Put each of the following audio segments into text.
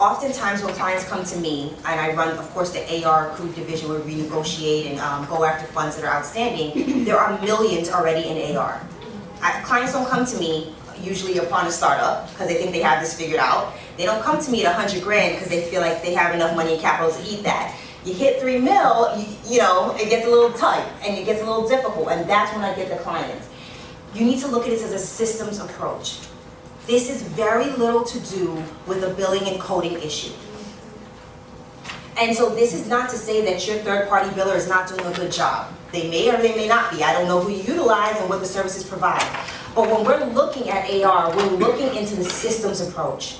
Oftentimes when clients come to me, and I run, of course, the AR accrued division where we negotiate and go after funds that are outstanding, there are millions already in AR. Clients don't come to me usually upon a startup because they think they have this figured out. They don't come to me at 100 grand because they feel like they have enough money in capital to eat that. You hit 3 mil, you know, it gets a little tight and it gets a little difficult, and that's when I get the clients. You need to look at this as a systems approach. This is very little to do with a billing and coding issue. And so this is not to say that your third-party biller is not doing a good job. They may or they may not be. I don't know who you utilize and what the services provide. But when we're looking at AR, we're looking into the systems approach.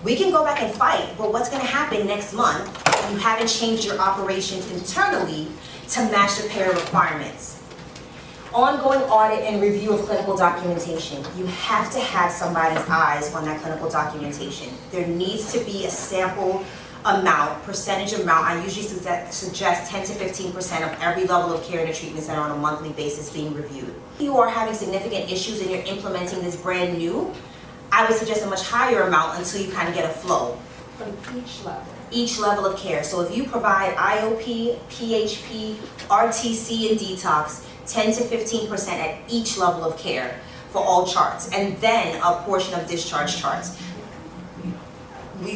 We can go back and fight, but what's going to happen next month if you haven't changed your operations internally to match the payer requirements? Ongoing audit and review of clinical documentation. You have to have somebody's eyes on that clinical documentation. There needs to be a sample amount, percentage amount. I usually suggest 10 to 15% of every level of care in a treatment center on a monthly basis being reviewed. If you are having significant issues and you're implementing this brand new, I would suggest a much higher amount until you kind of get a flow. From each level? Each level of care. So if you provide IOP, PHP, RTC, and detox, 10 to 15% at each level of care for all charts, and then a portion of discharge charts.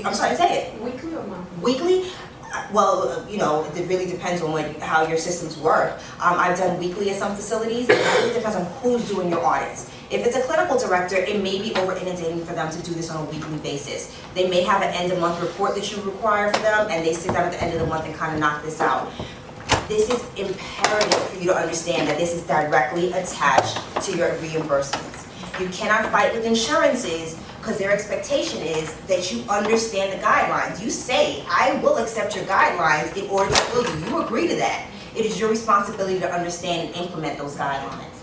I'm sorry, say it. Weekly or monthly? Weekly? Well, you know, it really depends on how your systems work. I've done weekly at some facilities. It really depends on who's doing your audits. If it's a clinical director, it may be over inundating for them to do this on a weekly basis. They may have an end of month report that you require for them, and they sit down at the end of the month and kind of knock this out. This is imperative for you to understand that this is directly attached to your reimbursements. You cannot fight with insurances because their expectation is that you understand the guidelines. You say, I will accept your guidelines in order to bill you. You agree to that. It is your responsibility to understand and implement those guidelines.